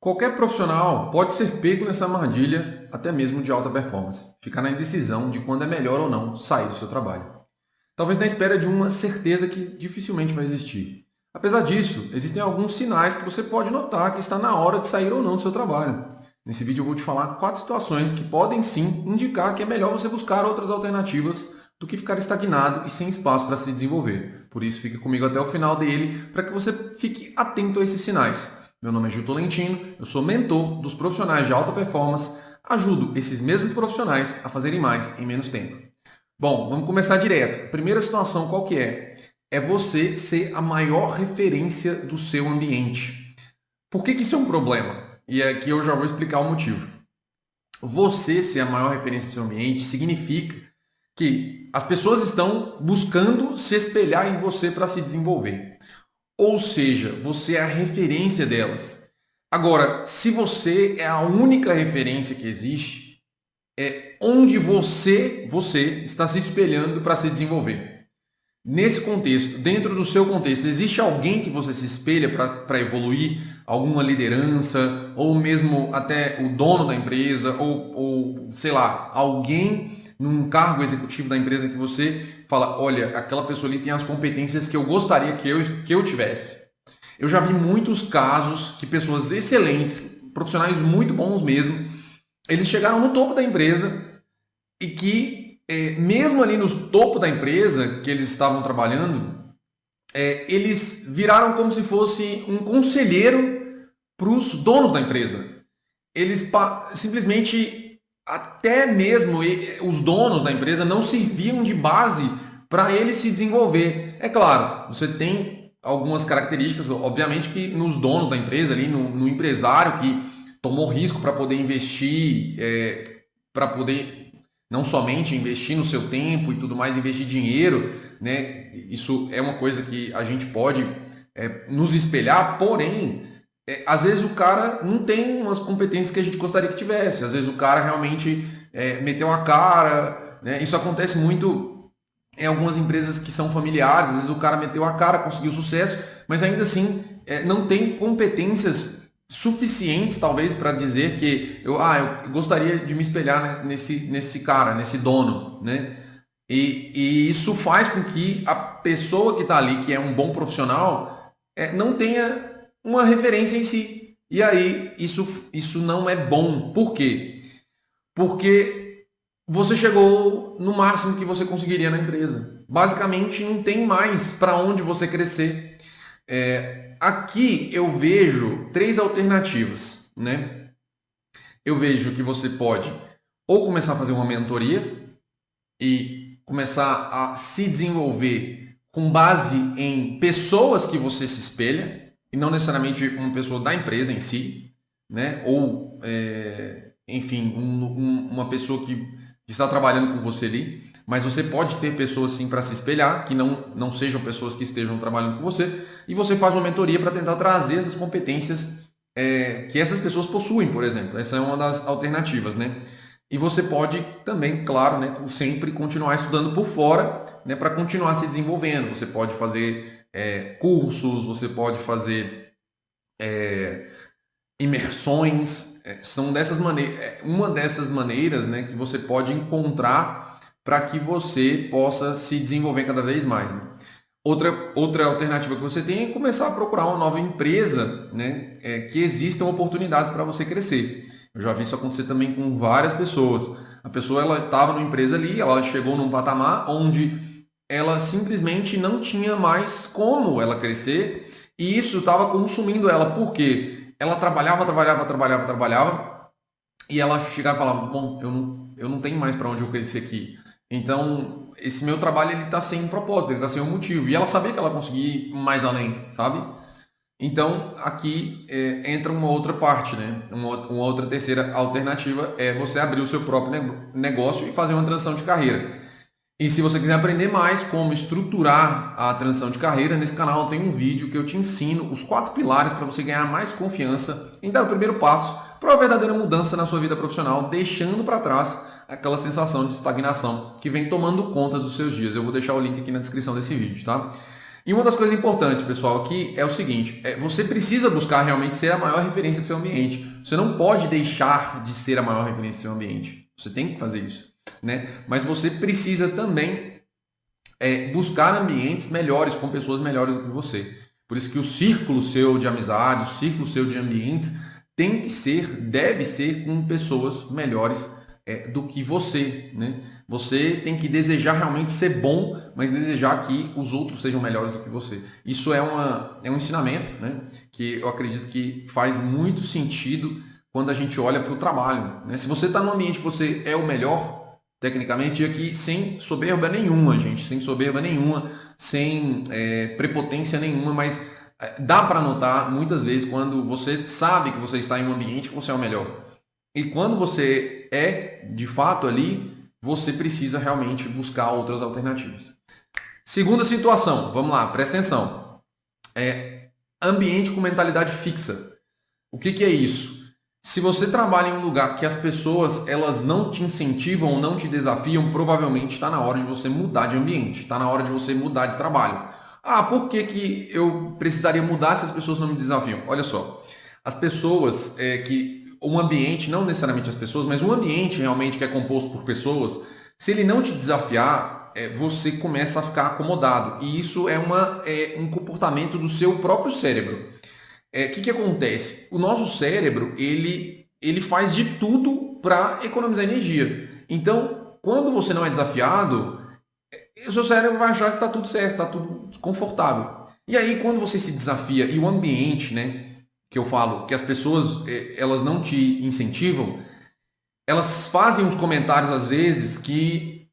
Qualquer profissional pode ser pego nessa armadilha, até mesmo de alta performance, ficar na indecisão de quando é melhor ou não sair do seu trabalho. Talvez na espera de uma certeza que dificilmente vai existir. Apesar disso, existem alguns sinais que você pode notar que está na hora de sair ou não do seu trabalho. Nesse vídeo eu vou te falar 4 situações que podem sim indicar que é melhor você buscar outras alternativas do que ficar estagnado e sem espaço para se desenvolver. Por isso, fique comigo até o final dele para que você fique atento a esses sinais. Meu nome é Gil Tolentino, eu sou mentor dos profissionais de alta performance, ajudo esses mesmos profissionais a fazerem mais em menos tempo. Bom, vamos começar direto. A primeira situação qual que é? É você ser a maior referência do seu ambiente. Por que isso é um problema? E aqui eu já vou explicar o motivo. Você ser a maior referência do seu ambiente significa que as pessoas estão buscando se espelhar em você para se desenvolver. Ou seja, você é a referência delas. Agora, se você é a única referência que existe, é onde você está se espelhando para se desenvolver. Nesse contexto, dentro do seu contexto, existe alguém que você se espelha para evoluir? Alguma liderança, ou mesmo até o dono da empresa, ou sei lá, alguém num cargo executivo da empresa que você fala, olha, aquela pessoa ali tem as competências que eu gostaria que eu tivesse. Eu já vi muitos casos que pessoas excelentes, profissionais muito bons mesmo, eles chegaram no topo da empresa e que, mesmo ali no topo da empresa que eles estavam trabalhando, eles viraram como se fosse um conselheiro para os donos da empresa. Eles simplesmente, até mesmo os donos da empresa não serviam de base para ele se desenvolver. É claro, você tem algumas características, obviamente, que nos donos da empresa, ali, no empresário que tomou risco para poder investir, para poder não somente investir no seu tempo e tudo mais, investir dinheiro, né? Isso é uma coisa que a gente pode nos espelhar, porém, às vezes o cara não tem umas competências que a gente gostaria que tivesse, às vezes o cara realmente meteu a cara, né? Isso acontece muito em algumas empresas que são familiares, às vezes o cara meteu a cara, conseguiu sucesso, mas ainda assim não tem competências suficientes talvez para dizer que eu gostaria de me espelhar, né, nesse cara, nesse dono, né? E isso faz com que a pessoa que está ali, que é um bom profissional, não tenha uma referência em si. E aí isso não é bom. Por quê? Porque você chegou no máximo que você conseguiria na empresa. Basicamente não tem mais para onde você crescer. Aqui eu vejo 3 alternativas, né? Eu vejo que você pode ou começar a fazer uma mentoria e começar a se desenvolver com base em pessoas que você se espelha e não necessariamente uma pessoa da empresa em si, né? Ou enfim, uma pessoa que está trabalhando com você ali. Mas você pode ter pessoas sim para se espelhar, que não sejam pessoas que estejam trabalhando com você, e você faz uma mentoria para tentar trazer essas competências que essas pessoas possuem, por exemplo. Essa é uma das alternativas, né? E você pode também, claro, né, sempre continuar estudando por fora, né, para continuar se desenvolvendo. Você pode fazer cursos, você pode fazer imersões, são dessas maneiras, uma dessas maneiras, né, que você pode encontrar para que você possa se desenvolver cada vez mais, né? Outra alternativa que você tem é começar a procurar uma nova empresa, né, que existam oportunidades para você crescer. Eu já vi isso acontecer também com várias pessoas. A pessoa ela estava numa empresa ali, ela chegou num patamar onde ela simplesmente não tinha mais como ela crescer e isso estava consumindo ela. Por quê? Ela trabalhava e ela chegava e falava, bom, eu não tenho mais para onde eu crescer aqui. Então, esse meu trabalho ele está sem um propósito, ele está sem um motivo. E ela sabia que ela conseguia ir mais além, sabe? Então, aqui entra uma outra parte, né? Uma outra terceira alternativa é você abrir o seu próprio negócio e fazer uma transição de carreira. E se você quiser aprender mais como estruturar a transição de carreira, nesse canal tem um vídeo que eu te ensino os 4 pilares para você ganhar mais confiança em dar o primeiro passo para uma verdadeira mudança na sua vida profissional, deixando para trás aquela sensação de estagnação que vem tomando conta dos seus dias. Eu vou deixar o link aqui na descrição desse vídeo, tá? E uma das coisas importantes, pessoal, aqui é o seguinte, você precisa buscar realmente ser a maior referência do seu ambiente. Você não pode deixar de ser a maior referência do seu ambiente. Você tem que fazer isso, né? Mas você precisa também buscar ambientes melhores, com pessoas melhores do que você. Por isso que o círculo seu de amizade, o círculo seu de ambientes tem que ser, deve ser com pessoas melhores do que você, né? Você tem que desejar realmente ser bom, mas desejar que os outros sejam melhores do que você. Isso é um ensinamento, né? Que eu acredito que faz muito sentido quando a gente olha para o trabalho, né? Se você está num ambiente que você é o melhor, tecnicamente, aqui sem soberba nenhuma, gente, sem soberba nenhuma, sem prepotência nenhuma, mas dá para notar muitas vezes quando você sabe que você está em um ambiente que você é o melhor. E quando você é, de fato, ali, você precisa realmente buscar outras alternativas. Segunda situação, vamos lá, presta atenção. Ambiente com mentalidade fixa. O que é isso? Se você trabalha em um lugar que as pessoas elas não te incentivam ou não te desafiam, provavelmente está na hora de você mudar de ambiente, está na hora de você mudar de trabalho. Por que eu precisaria mudar se as pessoas não me desafiam? Olha só, as pessoas um ambiente, não necessariamente as pessoas, mas um ambiente realmente que é composto por pessoas, se ele não te desafiar, você começa a ficar acomodado. E isso é um comportamento do seu próprio cérebro. O que acontece? O nosso cérebro, ele faz de tudo para economizar energia. Então, quando você não é desafiado, o seu cérebro vai achar que está tudo certo, está tudo confortável. E aí, quando você se desafia e o ambiente, né, que eu falo, que as pessoas elas não te incentivam, elas fazem uns comentários às vezes que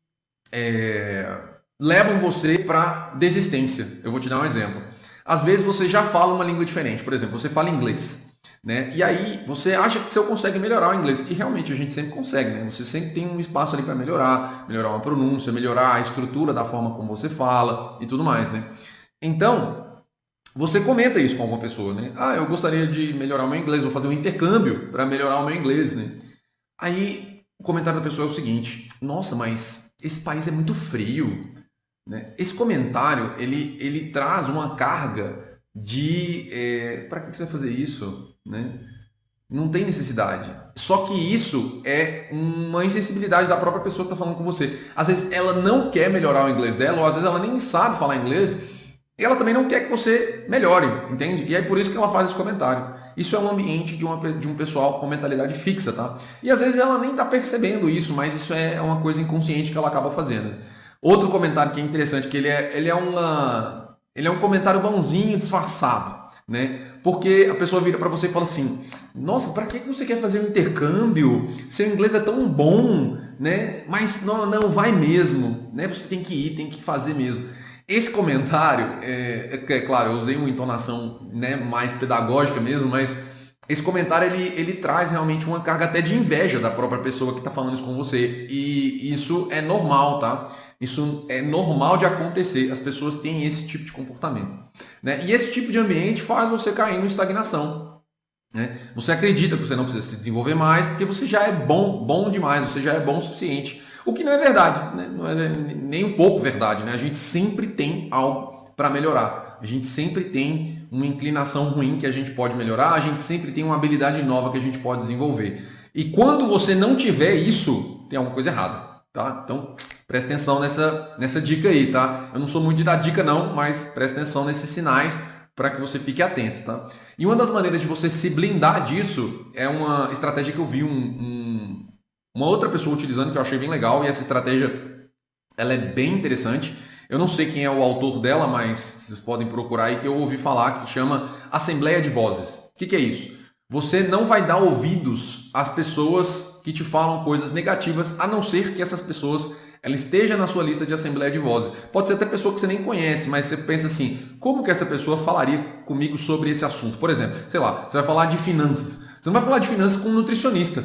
levam você para desistência. Eu vou te dar um exemplo. Às vezes você já fala uma língua diferente, por exemplo, você fala inglês, né? E aí você acha que você consegue melhorar o inglês, e realmente a gente sempre consegue, né? Você sempre tem um espaço ali para melhorar uma pronúncia, melhorar a estrutura da forma como você fala e tudo mais, né? Então, você comenta isso com alguma pessoa, né? Eu gostaria de melhorar o meu inglês, vou fazer um intercâmbio para melhorar o meu inglês, né? Aí o comentário da pessoa é o seguinte: nossa, mas esse país é muito frio, né? Esse comentário ele traz uma carga de para que você vai fazer isso, né? Não tem necessidade. Só que isso é uma insensibilidade da própria pessoa que está falando com você. Às vezes ela não quer melhorar o inglês dela, ou às vezes ela nem sabe falar inglês. E ela também não quer que você melhore, entende? E é por isso que ela faz esse comentário. Isso é um ambiente de um pessoal com mentalidade fixa, tá? E às vezes ela nem está percebendo isso, mas isso é uma coisa inconsciente que ela acaba fazendo. Outro comentário que é interessante, que ele é um comentário bonzinho, disfarçado, né? Porque a pessoa vira para você e fala assim: nossa, para que você quer fazer um intercâmbio? Seu inglês é tão bom, né? Mas não vai mesmo, né? Você tem que ir, tem que fazer mesmo. Esse comentário, claro, eu usei uma entonação, né, mais pedagógica mesmo, mas esse comentário ele traz realmente uma carga até de inveja da própria pessoa que está falando isso com você. E isso é normal, tá? Isso é normal de acontecer. As pessoas têm esse tipo de comportamento, né? E esse tipo de ambiente faz você cair em estagnação, né? Você acredita que você não precisa se desenvolver mais porque você já é bom demais, você já é bom o suficiente. O que não é verdade, né? Não é nem um pouco verdade, né? A gente sempre tem algo para melhorar. A gente sempre tem uma inclinação ruim que a gente pode melhorar, a gente sempre tem uma habilidade nova que a gente pode desenvolver. E quando você não tiver isso, tem alguma coisa errada, tá? Então, presta atenção nessa dica aí, tá? Eu não sou muito de dar dica não, mas presta atenção nesses sinais para que você fique atento, tá? E uma das maneiras de você se blindar disso é uma estratégia que eu vi uma outra pessoa utilizando, que eu achei bem legal, e essa estratégia ela é bem interessante. Eu não sei quem é o autor dela, mas vocês podem procurar aí, que eu ouvi falar, que chama Assembleia de Vozes. O que é isso? Você não vai dar ouvidos às pessoas que te falam coisas negativas, a não ser que essas pessoas ela esteja na sua lista de Assembleia de Vozes. Pode ser até pessoa que você nem conhece, mas você pensa assim, como que essa pessoa falaria comigo sobre esse assunto? Por exemplo, sei lá, você vai falar de finanças. Você não vai falar de finanças com um nutricionista,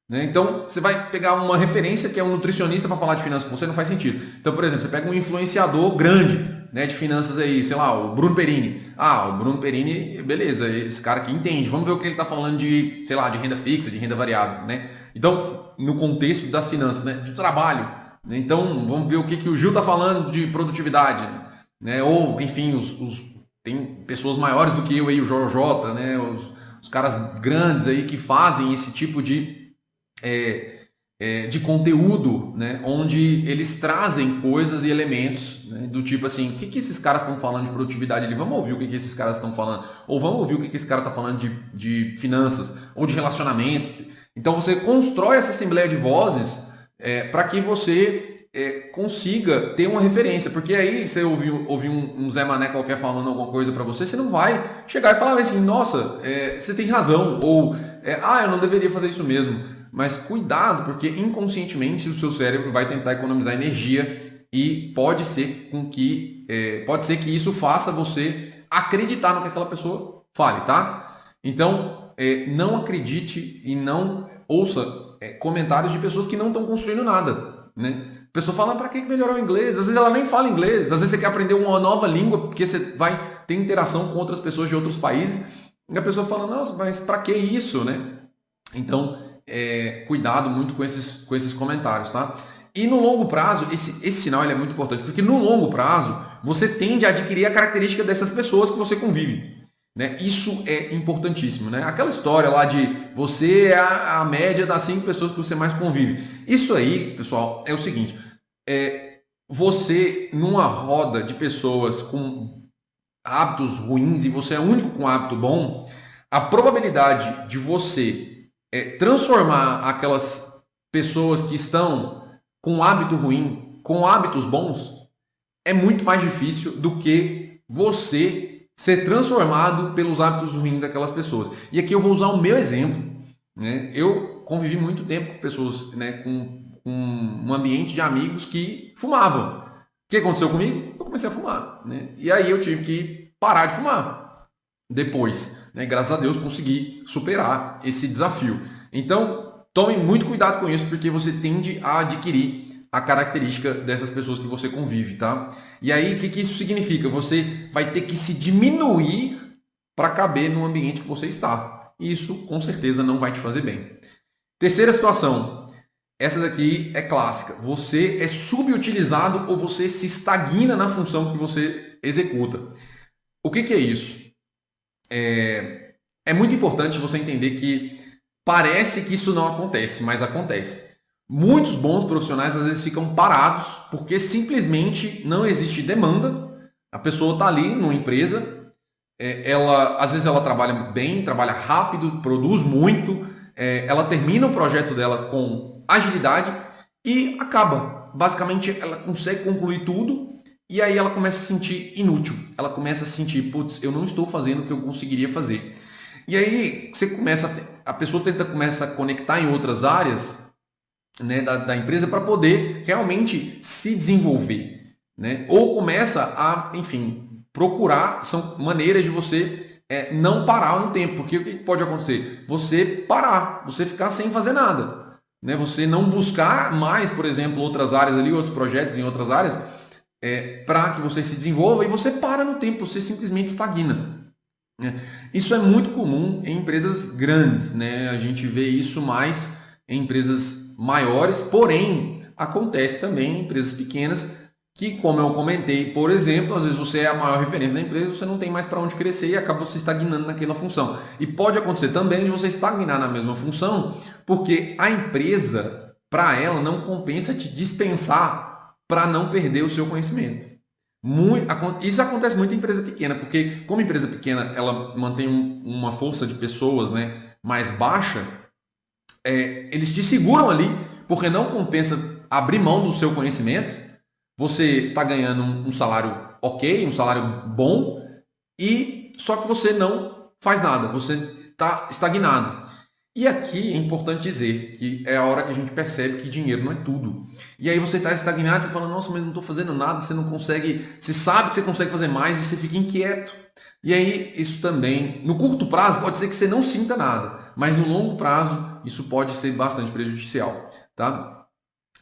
né? Então, você vai pegar uma referência que é um nutricionista para falar de finanças com você, não faz sentido. Então, por exemplo, você pega um influenciador grande, né, de finanças aí, sei lá, o Bruno Perini. O Bruno Perini, beleza, esse cara aqui entende. Vamos ver o que ele está falando de, sei lá, de renda fixa, de renda variável, né? Então, no contexto das finanças, né, do trabalho. Então, vamos ver o que o Gil está falando de produtividade, né? Ou, enfim, tem pessoas maiores do que eu aí, o JJ, né? Os caras grandes aí que fazem esse tipo de conteúdo, né? Onde eles trazem coisas e elementos, né? Do tipo assim, o que esses caras estão falando de produtividade ali? Vamos ouvir o que esses caras estão falando. Ou vamos ouvir o que esse cara está falando de finanças ou de relacionamento. Então você constrói essa assembleia de vozes para que você consiga ter uma referência, porque aí você ouvir um Zé Mané qualquer falando alguma coisa para você, você não vai chegar e falar assim, nossa, você tem razão, ou eu não deveria fazer isso mesmo. Mas cuidado, porque inconscientemente o seu cérebro vai tentar economizar energia e pode ser que isso faça você acreditar no que aquela pessoa fale, tá? Então, não acredite e não ouça comentários de pessoas que não estão construindo nada, né? A pessoa fala, para que melhorar o inglês? Às vezes ela nem fala inglês, às vezes você quer aprender uma nova língua porque você vai ter interação com outras pessoas de outros países e a pessoa fala, nossa, mas para que isso, né? Então, cuidado muito com esses comentários, tá? E no longo prazo, esse sinal ele é muito importante, porque no longo prazo você tende a adquirir a característica dessas pessoas que você convive. Né? Isso é importantíssimo. Né? Aquela história lá de você é a média das 5 pessoas que você mais convive. Isso aí, pessoal, é o seguinte: você numa roda de pessoas com hábitos ruins e você é o único com hábito bom, a probabilidade de você transformar aquelas pessoas que estão com hábito ruim com hábitos bons é muito mais difícil do que você ser transformado pelos hábitos ruins daquelas pessoas. E aqui eu vou usar o meu exemplo. Né? Eu convivi muito tempo com pessoas, né, com um ambiente de amigos que fumavam. O que aconteceu comigo? Eu comecei a fumar. Né? E aí eu tive que parar de fumar. Depois, né, graças a Deus, consegui superar esse desafio. Então, tome muito cuidado com isso, porque você tende a adquirir a característica dessas pessoas que você convive, tá? E aí, o que isso significa? Você vai ter que se diminuir para caber no ambiente que você está. E isso, com certeza, não vai te fazer bem. Terceira situação. Essa daqui é clássica. Você é subutilizado ou você se estagna na função que você executa. O que é isso? É muito importante você entender que parece que isso não acontece, mas acontece. Muitos bons profissionais às vezes ficam parados porque simplesmente não existe demanda. A pessoa está ali numa empresa, às vezes ela trabalha bem, trabalha rápido, produz muito, ela termina o projeto dela com agilidade e acaba. Basicamente ela consegue concluir tudo e aí ela começa a se sentir inútil. Ela começa a se sentir, putz, eu não estou fazendo o que eu conseguiria fazer. E aí a pessoa começa a conectar em outras áreas, né, da empresa para poder realmente se desenvolver, né? Ou começa a, enfim, procurar, são maneiras de você não parar no tempo, porque o que pode acontecer? Você parar, você ficar sem fazer nada, né? Você não buscar mais, por exemplo, outras áreas ali, outros projetos em outras áreas, para que você se desenvolva e você para no tempo, você simplesmente estagna. Isso é muito comum em empresas grandes, né? A gente vê isso mais em empresas maiores, porém acontece também em empresas pequenas que, como eu comentei, por exemplo, às vezes você é a maior referência da empresa, você não tem mais para onde crescer e acaba se estagnando naquela função. E pode acontecer também de você estagnar na mesma função, porque a empresa, para ela, não compensa te dispensar para não perder o seu conhecimento. Isso acontece muito em empresa pequena, porque como empresa pequena ela mantém uma força de pessoas, né, mais baixa, eles te seguram ali, porque não compensa abrir mão do seu conhecimento. Você está ganhando um salário ok, um salário bom, e só que você não faz nada, você está estagnado. E aqui é importante dizer que é a hora que a gente percebe que dinheiro não é tudo. E aí você está estagnado, você fala, nossa, mas não estou fazendo nada, você não consegue, você sabe que você consegue fazer mais e você fica inquieto. E aí isso também, no curto prazo, pode ser que você não sinta nada, mas no longo prazo isso pode ser bastante prejudicial, tá?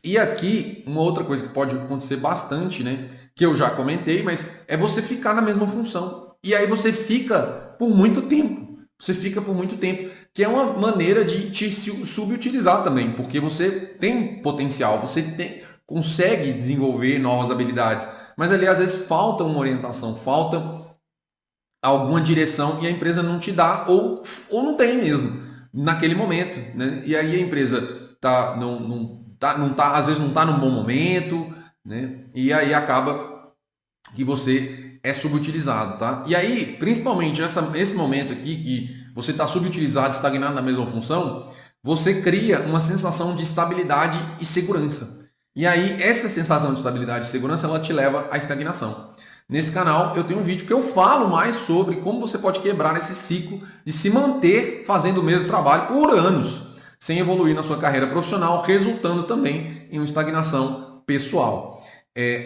E aqui, uma outra coisa que pode acontecer bastante, né, que eu já comentei, mas é você ficar na mesma função. E aí você fica por muito tempo. Você fica por muito tempo, que é uma maneira de te subutilizar também, porque você tem potencial, você consegue desenvolver novas habilidades, mas ali às vezes falta uma orientação, falta alguma direção e a empresa não te dá ou não tem mesmo naquele momento, né? E aí a empresa às vezes não está num bom momento, né? E aí acaba que você é subutilizado, tá? E aí, principalmente esse momento aqui que você está subutilizado, estagnado na mesma função, você cria uma sensação de estabilidade e segurança. E aí, essa sensação de estabilidade e segurança, ela te leva à estagnação. Nesse canal, eu tenho um vídeo que eu falo mais sobre como você pode quebrar esse ciclo de se manter fazendo o mesmo trabalho por anos, sem evoluir na sua carreira profissional, resultando também em uma estagnação pessoal.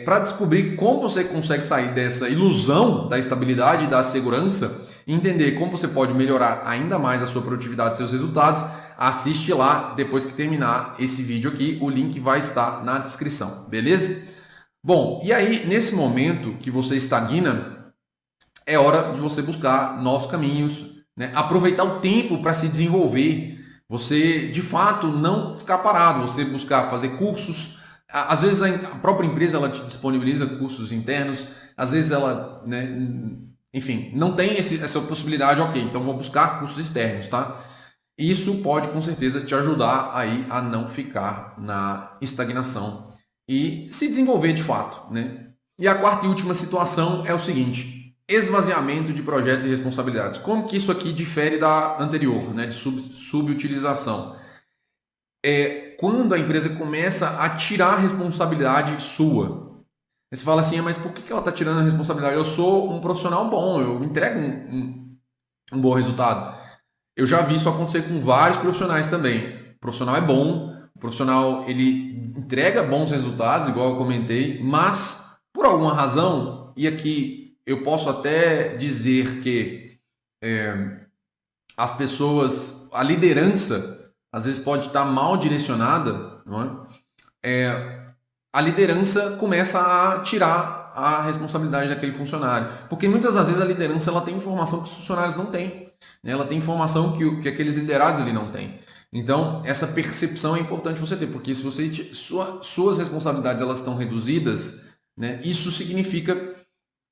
Para descobrir como você consegue sair dessa ilusão da estabilidade e da segurança e entender como você pode melhorar ainda mais a sua produtividade e seus resultados, assiste lá depois que terminar esse vídeo aqui, o link vai estar na descrição, beleza? Bom, e aí nesse momento que você estagna, é hora de você buscar novos caminhos, né? Aproveitar o tempo para se desenvolver, você de fato não ficar parado, você buscar fazer cursos. Às vezes a própria empresa ela te disponibiliza cursos internos, às vezes ela, né, enfim, não tem essa possibilidade, ok, então vou buscar cursos externos, tá? Isso pode com certeza te ajudar aí a não ficar na estagnação e se desenvolver de fato, né? E a quarta e última situação é o seguinte: esvaziamento de projetos e responsabilidades. Como que isso aqui difere da anterior, né, de subutilização? Quando a empresa começa a tirar a responsabilidade sua. Aí você fala assim, mas por que ela está tirando a responsabilidade? Eu sou um profissional bom, eu entrego um bom resultado. Eu já vi isso acontecer com vários profissionais também. O profissional é bom, o profissional ele entrega bons resultados, igual eu comentei, mas por alguma razão, e aqui eu posso até dizer que as pessoas, a liderança, às vezes pode estar mal direcionada, não é? A liderança começa a tirar a responsabilidade daquele funcionário. Porque muitas das vezes a liderança ela tem informação que os funcionários não têm. Né? Ela tem informação que aqueles liderados ali não têm. Então, essa percepção é importante você ter, porque se você suas responsabilidades elas estão reduzidas, né, isso significa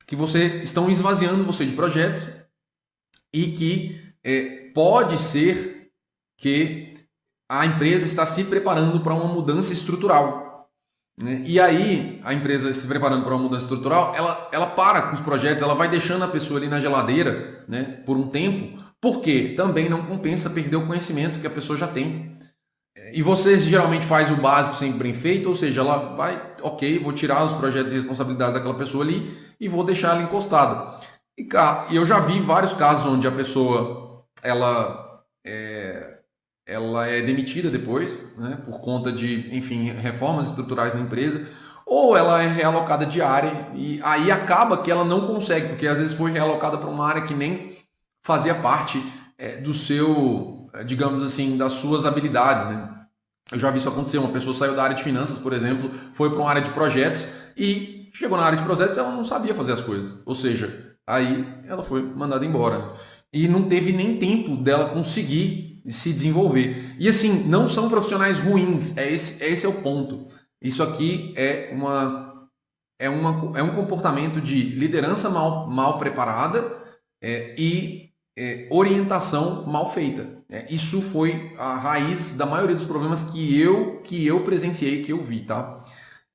que você estão esvaziando você de projetos e que pode ser que a empresa está se preparando para uma mudança estrutural. Né? E aí, a empresa se preparando para uma mudança estrutural, ela para com os projetos, ela vai deixando a pessoa ali na geladeira, né, por um tempo, porque também não compensa perder o conhecimento que a pessoa já tem. E você geralmente faz o básico sempre bem feito, ou seja, ela vai, ok, vou tirar os projetos e responsabilidades daquela pessoa ali e vou deixar ela encostada. E eu já vi vários casos onde a pessoa ela é demitida depois, né, por conta de, enfim, reformas estruturais na empresa, ou ela é realocada de área e aí acaba que ela não consegue, porque às vezes foi realocada para uma área que nem fazia parte do seu, digamos assim, das suas habilidades, né? Eu já vi isso acontecer, uma pessoa saiu da área de finanças, por exemplo, foi para uma área de projetos e chegou na área de projetos e ela não sabia fazer as coisas, ou seja, aí ela foi mandada embora e não teve nem tempo dela conseguir se desenvolver. E assim, não são profissionais ruins, esse é o ponto. Isso aqui é um comportamento de liderança mal preparada e orientação mal feita. Isso foi a raiz da maioria dos problemas que eu presenciei, que eu vi, tá?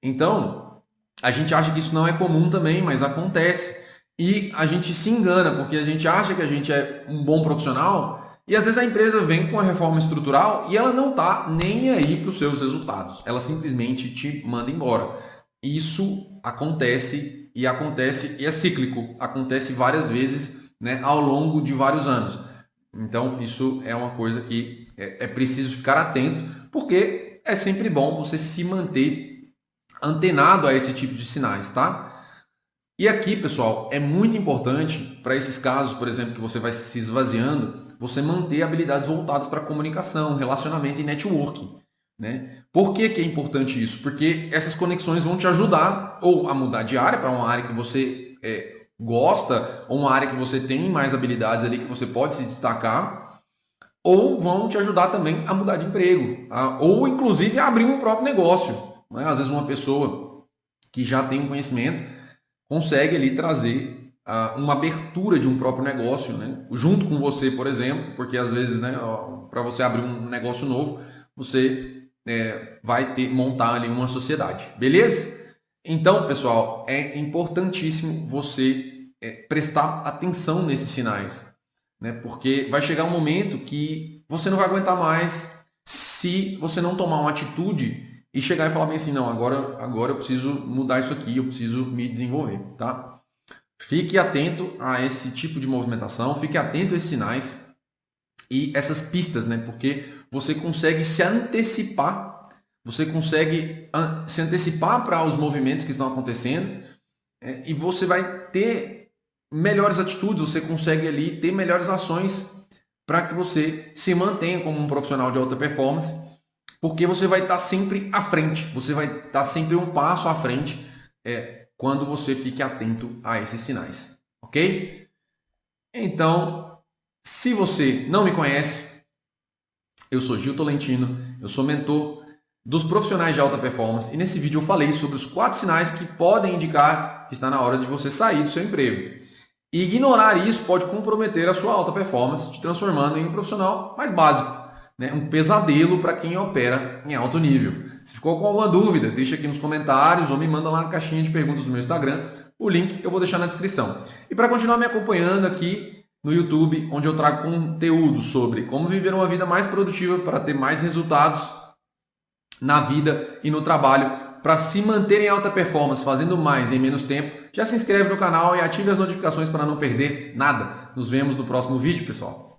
Então, a gente acha que isso não é comum também, mas acontece. E a gente se engana, porque a gente acha que a gente é um bom profissional e às vezes a empresa vem com a reforma estrutural e ela não está nem aí para os seus resultados. Ela simplesmente te manda embora. Isso acontece e é cíclico. Acontece várias vezes, né, ao longo de vários anos. Então isso é uma coisa que é preciso ficar atento, porque é sempre bom você se manter antenado a esse tipo de sinais, tá? E aqui, pessoal, é muito importante para esses casos, por exemplo, que você vai se esvaziando, você manter habilidades voltadas para comunicação, relacionamento e networking. Né? Por que é importante isso? Porque essas conexões vão te ajudar ou a mudar de área para uma área que você gosta, ou uma área que você tem mais habilidades ali que você pode se destacar, ou vão te ajudar também a mudar de emprego, ou inclusive a abrir um próprio negócio. Né? Às vezes uma pessoa que já tem um conhecimento, consegue ali trazer uma abertura de um próprio negócio, né? Junto com você, por exemplo, porque às vezes, né, para você abrir um negócio novo, você vai montar ali uma sociedade, beleza? Então, pessoal, é importantíssimo você prestar atenção nesses sinais, né? Porque vai chegar um momento que você não vai aguentar mais se você não tomar uma atitude e chegar e falar bem assim, não, agora eu preciso mudar isso aqui, eu preciso me desenvolver, tá? Fique atento a esse tipo de movimentação, fique atento a esses sinais e essas pistas, né? Porque você consegue se antecipar, para os movimentos que estão acontecendo e você vai ter melhores atitudes, você consegue ali ter melhores ações para que você se mantenha como um profissional de alta performance, porque você vai estar sempre à frente, você vai estar sempre um passo à frente quando você fique atento a esses sinais, ok? Então, se você não me conhece, eu sou Gil Tolentino, eu sou mentor dos profissionais de alta performance e nesse vídeo eu falei sobre os 4 sinais que podem indicar que está na hora de você sair do seu emprego. E ignorar isso pode comprometer a sua alta performance, te transformando em um profissional mais básico, né? Um pesadelo para quem opera em alto nível. Se ficou com alguma dúvida, deixa aqui nos comentários ou me manda lá na caixinha de perguntas do meu Instagram. O link eu vou deixar na descrição. E para continuar me acompanhando aqui no YouTube, onde eu trago conteúdo sobre como viver uma vida mais produtiva para ter mais resultados na vida e no trabalho, para se manter em alta performance, fazendo mais em menos tempo, já se inscreve no canal e ative as notificações para não perder nada. Nos vemos no próximo vídeo, pessoal.